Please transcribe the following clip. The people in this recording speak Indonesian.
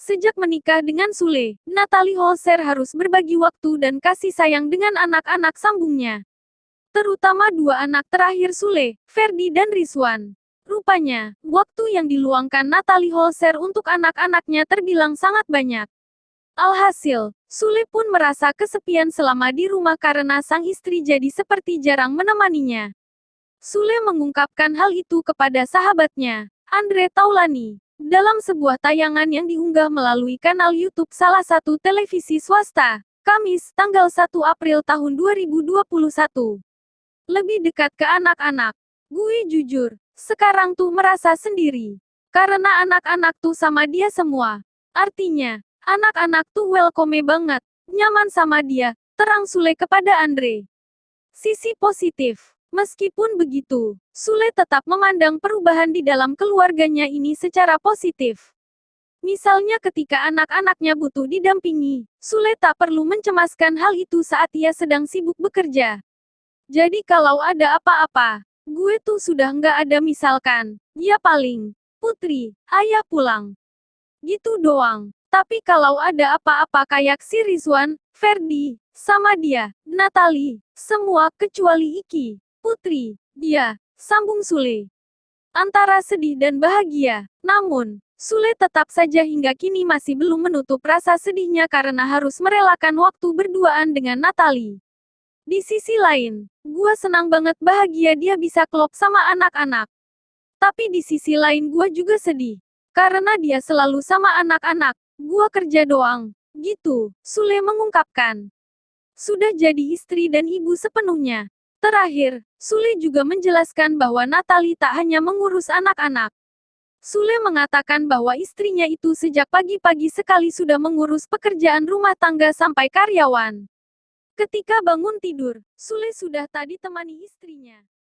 Sejak menikah dengan Sule, Natalie Holzer harus berbagi waktu dan kasih sayang dengan anak-anak sambungnya. Terutama dua anak terakhir Sule, Ferdi dan Rizwan. Rupanya, waktu yang diluangkan Natalie Holzer untuk anak-anaknya terbilang sangat banyak. Alhasil, Sule pun merasa kesepian selama di rumah karena sang istri jadi seperti jarang menemaninya. Sule mengungkapkan hal itu kepada sahabatnya, Andre Taulani, dalam sebuah tayangan yang diunggah melalui kanal YouTube salah satu televisi swasta, Kamis, tanggal 1 April tahun 2021. Lebih dekat ke anak-anak. Gue jujur, sekarang tuh merasa sendiri. Karena anak-anak tuh sama dia semua. Artinya, anak-anak tuh welcome banget, nyaman sama dia, terang Sule kepada Andre. Sisi positif. Meskipun begitu, Sule tetap memandang perubahan di dalam keluarganya ini secara positif. Misalnya ketika anak-anaknya butuh didampingi, Sule tak perlu mencemaskan hal itu saat ia sedang sibuk bekerja. Jadi kalau ada apa-apa, gue tuh sudah nggak ada misalkan, ya paling, Putri, ayah pulang. Gitu doang. Tapi kalau ada apa-apa kayak si Rizwan, Ferdi, sama dia, Natalie, semua kecuali Iki, Putri, dia, sambung Sule. Antara sedih dan bahagia. Namun, Sule tetap saja hingga kini masih belum menutup rasa sedihnya karena harus merelakan waktu berduaan dengan Natalie. Di sisi lain, gua senang banget bahagia dia bisa klop sama anak-anak. Tapi di sisi lain gua juga sedih. Karena dia selalu sama anak-anak, gua kerja doang. Gitu, Sule mengungkapkan. Sudah jadi istri dan ibu sepenuhnya. Terakhir, Sule juga menjelaskan bahwa Natalie tak hanya mengurus anak-anak. Sule mengatakan bahwa istrinya itu sejak pagi-pagi sekali sudah mengurus pekerjaan rumah tangga sampai karyawan. Ketika bangun tidur, Sule sudah tak ditemani istrinya.